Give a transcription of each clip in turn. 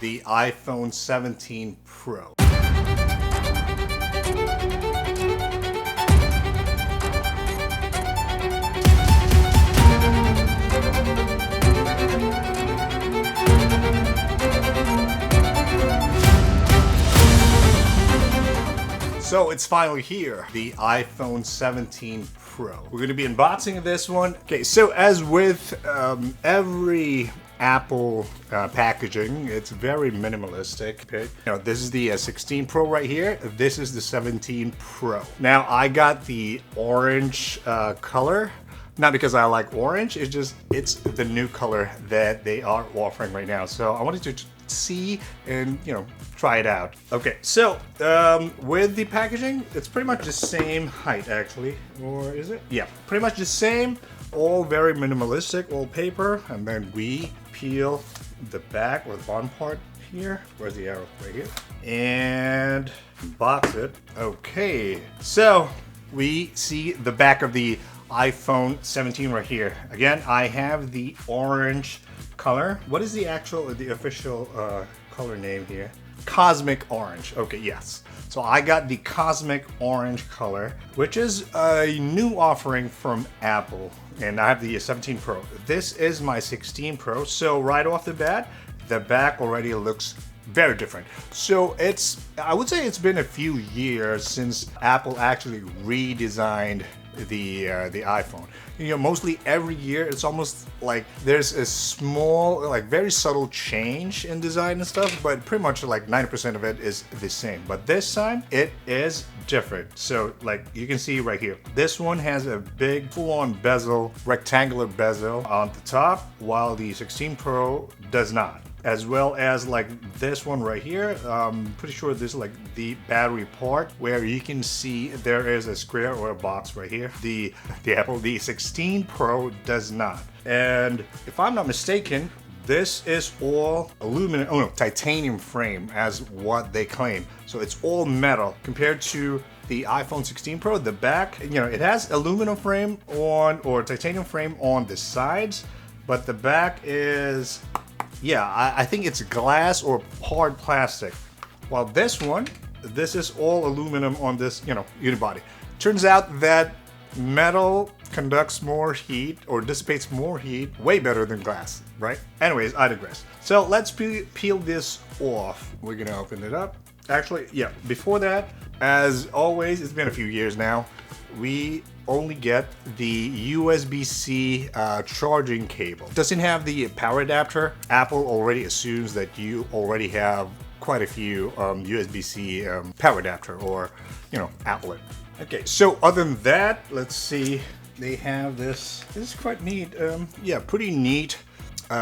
the iPhone 17 Pro. So it's finally here, the iPhone 17 Pro. We're going to be unboxing this one. Okay, so as with every Apple packaging, it's very minimalistic. Okay, you know, this is the 16 Pro right here. This is the 17 Pro. Now I got the orange color. Not because I like orange, it's the new color that they are offering right now. So I wanted to see and, you know, try it out. Okay, so with the packaging, it's pretty much the same height actually, or is it? Yeah, pretty much the same, all very minimalistic, all paper, and then we peel the back or the bottom part here. Where's the arrow? Right here. And box it. Okay, so we see the back of the iPhone 17 right here. Again, I have the orange color. What is the official color name here? Cosmic orange. Okay, yes. So I got the cosmic orange color, which is a new offering from Apple. And I have the 17 Pro. This is my 16 Pro. So right off the bat, the back already looks very different. So I would say it's been a few years since Apple actually redesigned the iPhone. You know, mostly every year it's almost like there's a small, like very subtle change in design and stuff, but pretty much like 90% of it is the same. But this time it is different. So like you can see right here, this one has a big full-on bezel, rectangular bezel on the top, while the 16 Pro does not. As well as like this one right here. I'm pretty sure this is like the battery part where you can see there is a square or a box right here. The 16 Pro does not. And if I'm not mistaken, this is all aluminum, titanium frame as what they claim. So it's all metal compared to the iPhone 16 Pro. The back, you know, it has aluminum frame on, or titanium frame on the sides, but the back is, yeah, I think it's glass or hard plastic. While this one, this is all aluminum on this, you know, unibody. Turns out that metal conducts more heat or dissipates more heat way better than glass, right? Anyways, I digress. So let's peel this off. We're gonna open it up. Actually, yeah, before that, as always, it's been a few years now, we only get the USB-C charging cable. It doesn't have the power adapter. Apple already assumes that you already have quite a few USB-C power adapter or, you know, outlet. Okay, so other than that, let's see. They have this. This is quite neat. Yeah, pretty neat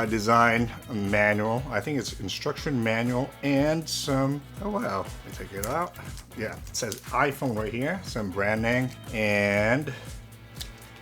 design manual. I think it's instruction manual and some, oh wow, let me take it out. Yeah, it says iPhone right here, some brand name, and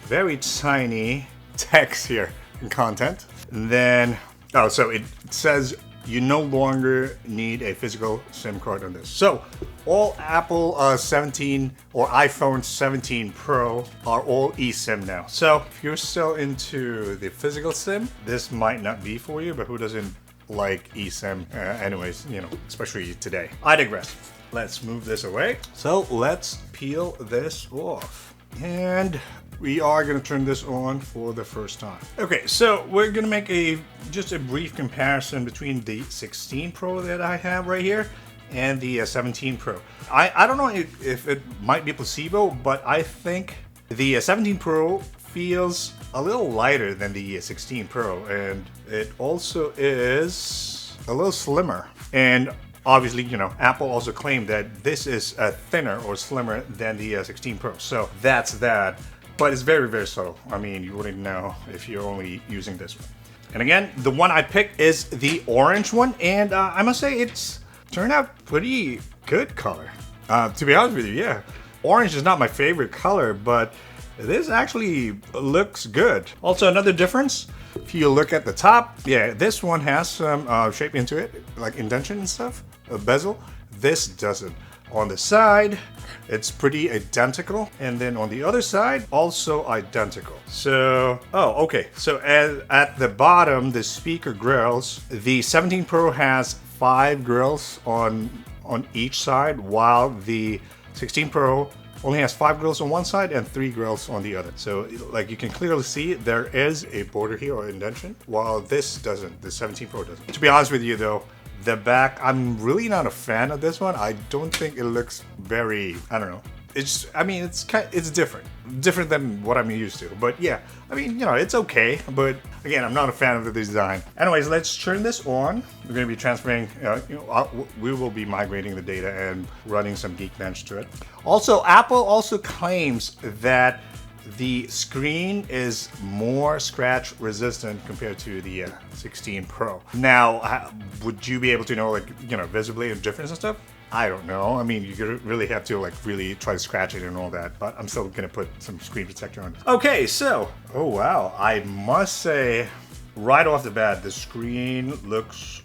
very tiny text here in content. And then, oh, so it says you no longer need a physical SIM card on this. So all Apple 17 or iPhone 17 Pro are all eSIM now. So if you're still into the physical SIM, this might not be for you, but who doesn't like eSIM anyways, you know, especially today. I digress. Let's move this away. So let's peel this off. And we are going to turn this on for the first time. Okay, so we're going to make just a brief comparison between the 16 Pro that I have right here and the 17 Pro. I don't know if it might be placebo, but I think the 17 Pro feels a little lighter than the 16 Pro, and it also is a little slimmer. And obviously, you know, Apple also claimed that this is thinner or slimmer than the 16 Pro. So that's that. But it's very, very subtle. I mean, you wouldn't know if you're only using this one. And again, the one I picked is the orange one. And I must say it's turned out pretty good color. To be honest with you, yeah. Orange is not my favorite color, but this actually looks good. Also, another difference, if you look at the top, yeah, this one has some shape into it, like indentation and stuff, a bezel. This doesn't. On the side, it's pretty identical, and then on the other side, also identical. So, oh, okay. So at the bottom, the speaker grills, the 17 Pro has 5 grills on each side, while the 16 Pro only has 5 grills on one side and 3 grills on the other. So like you can clearly see there is a border here or indentation, while this doesn't, the 17 Pro doesn't. To be honest with you though, the back, I'm really not a fan of this one. I don't think it looks very, I don't know. I mean, it's different than what I'm used to. But yeah, I mean, you know, it's okay. But again, I'm not a fan of the design. Anyways, let's turn this on. We're going to be transferring, we will be migrating the data and running some Geekbench to it. Also, Apple also claims that the screen is more scratch resistant compared to the 16 Pro. Now, would you be able to know, like, you know, visibly the difference and stuff? I don't know. I mean, you really have to like really try to scratch it and all that, but I'm still gonna put some screen protector on. Okay, so, oh wow, I must say, right off the bat, the screen looks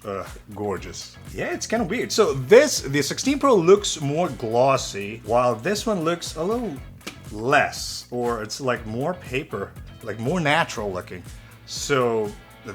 gorgeous. Yeah, it's kind of weird. So the 16 Pro looks more glossy, while this one looks a little less, or it's like more paper, like more natural looking. So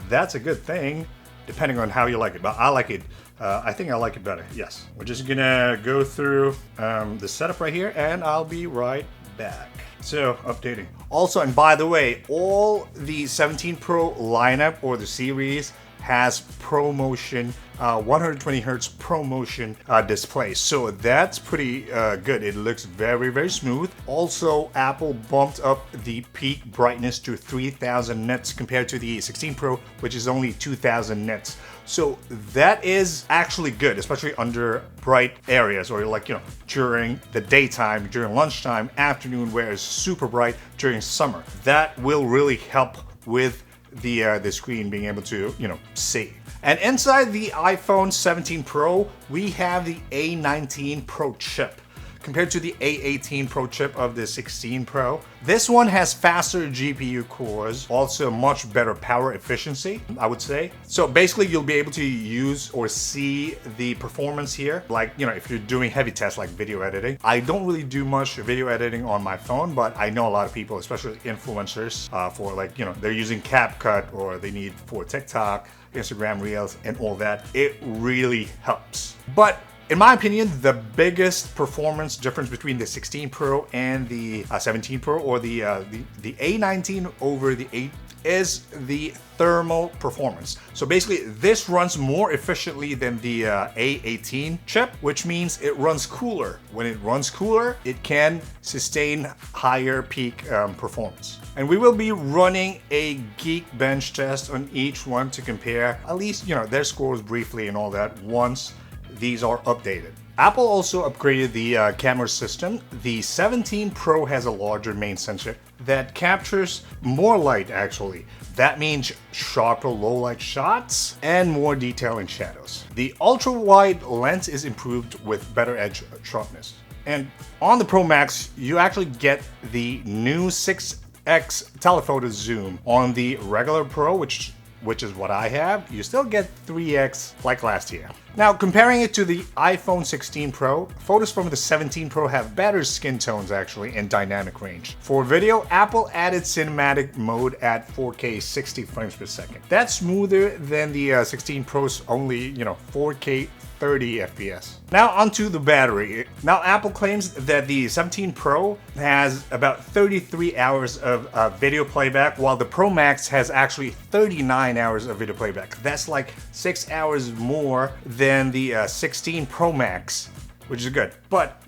that's a good thing, depending on how you like it. But I like it. I think I like it better. Yes. We're just gonna go through the setup right here, and I'll be right back. So, updating. Also, and by the way, all the 17 Pro lineup or the series has ProMotion, 120 Hertz ProMotion display. So that's pretty good. It looks very, very smooth. Also, Apple bumped up the peak brightness to 3000 nits compared to the 16 Pro, which is only 2000 nits. So that is actually good, especially under bright areas, or like, you know, during the daytime, during lunchtime, afternoon, where it's super bright during summer. That will really help with the screen being able to, you know, see. And inside the iPhone 17 Pro, we have the A19 Pro Chip. Compared to the A18 Pro Chip of the 16 Pro, this one has faster GPU cores, also much better power efficiency, I would say. So basically, you'll be able to use or see the performance here. Like, you know, if you're doing heavy tests like video editing. I don't really do much video editing on my phone, but I know a lot of people, especially influencers, for like, you know, they're using CapCut or they need for TikTok, Instagram Reels, and all that. It really helps. But in my opinion, the biggest performance difference between the 16 Pro and the 17 Pro, or the A19 over the 8, is the thermal performance. So basically, this runs more efficiently than the A18 chip, which means it runs cooler. When it runs cooler, it can sustain higher peak performance. And we will be running a Geekbench test on each one to compare, at least, you know, their scores briefly and all that once these are updated. Apple also upgraded the camera system. The 17 Pro has a larger main sensor that captures more light actually. That means sharper low light shots and more detail in shadows. The ultra wide lens is improved with better edge sharpness. And on the Pro Max, you actually get the new 6x telephoto zoom. On the regular Pro, which is what I have, you still get 3x like last year. Now, comparing it to the iPhone 16 Pro, photos from the 17 Pro have better skin tones actually and dynamic range. For video, Apple added cinematic mode at 4K 60 frames per second. That's smoother than the 16 Pro's only, you know, 4K 30 FPS. Now onto the battery. Now Apple claims that the 17 Pro has about 33 hours of video playback, while the Pro Max has actually 39 hours of video playback. That's like 6 hours more than the 16 Pro Max, which is good. But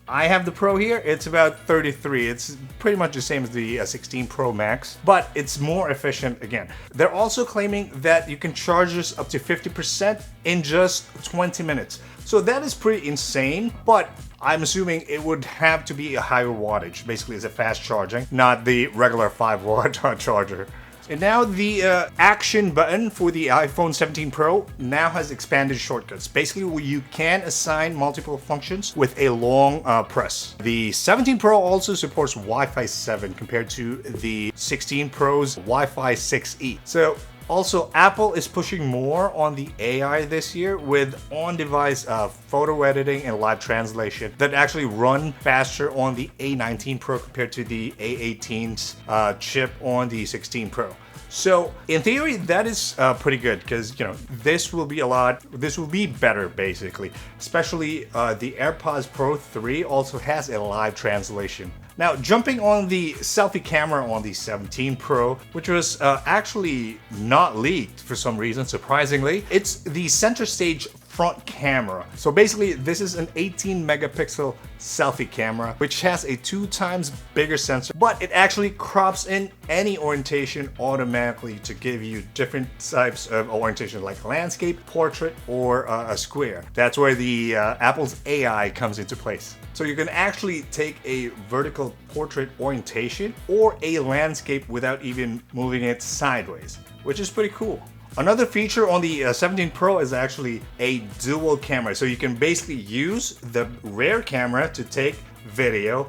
I have the Pro here, it's about 33. It's pretty much the same as the 16 Pro Max, but it's more efficient again. They're also claiming that you can charge this up to 50% in just 20 minutes. So that is pretty insane, but I'm assuming it would have to be a higher wattage. Basically, it's a fast charging, not the regular 5-watt charger. And now the action button for the iPhone 17 Pro now has expanded shortcuts. Basically, you can assign multiple functions with a long press. The 17 Pro also supports Wi-Fi 7 compared to the 16 Pro's Wi-Fi 6E. So also, Apple is pushing more on the AI this year with on-device photo editing and live translation that actually run faster on the A19 Pro compared to the A18's chip on the 16 Pro. So in theory, that is pretty good because, you know, this will be better basically. Especially the AirPods Pro 3 also has a live translation. Now, jumping on the selfie camera on the 17 Pro, which was actually not leaked for some reason, surprisingly, it's the center stage front camera. So basically, this is an 18 megapixel selfie camera, which has a 2 times bigger sensor, but it actually crops in any orientation automatically to give you different types of orientation, like landscape, portrait, or a square. That's where the Apple's AI comes into place. So you can actually take a vertical portrait orientation or a landscape without even moving it sideways, which is pretty cool. Another feature on the 17 Pro is actually a dual camera. So you can basically use the rear camera to take video,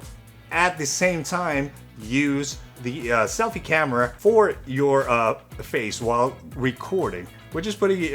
at the same time use the selfie camera for your face while recording, which is pretty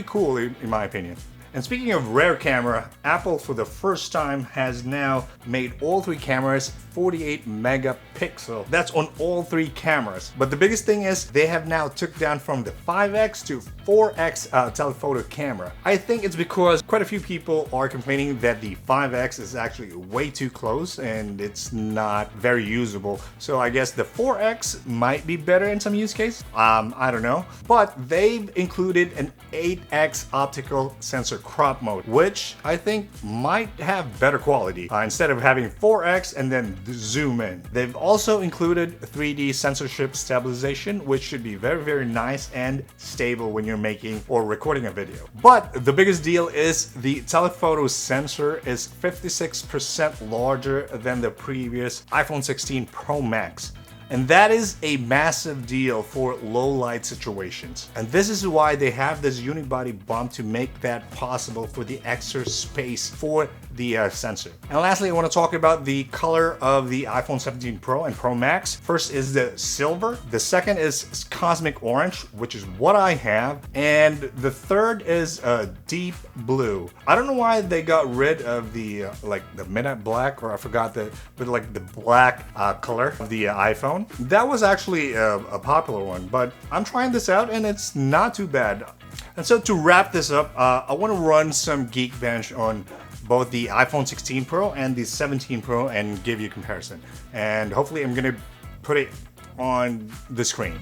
cool in my opinion. And speaking of rear camera, Apple for the first time has now made all 3 cameras 48 megapixel. That's on all 3 cameras. But the biggest thing is they have now took down from the 5x to 4x telephoto camera. I think it's because quite a few people are complaining that the 5x is actually way too close and it's not very usable. So I guess the 4x might be better in some use case. I don't know. But they've included an 8x optical sensor crop mode, which I think might have better quality instead of having 4x and then zoom in. They've also included 3D censorship stabilization, which should be very nice and stable when you're making or recording a video. But the biggest deal is the telephoto sensor is 56% larger than the previous iPhone 16 Pro Max. And that is a massive deal for low light situations. And this is why they have this unibody bump to make that possible for the extra space for the sensor. And lastly, I want to talk about the color of the iPhone 17 Pro and Pro Max. First is the silver. The second is cosmic orange, which is what I have. And the third is deep blue. I don't know why they got rid of the like the midnight black, or I forgot the black color of the iPhone. That was actually a popular one, but I'm trying this out and it's not too bad. And so to wrap this up, I want to run some Geekbench on both the iPhone 16 Pro and the 17 Pro and give you a comparison. And hopefully I'm going to put it on the screen.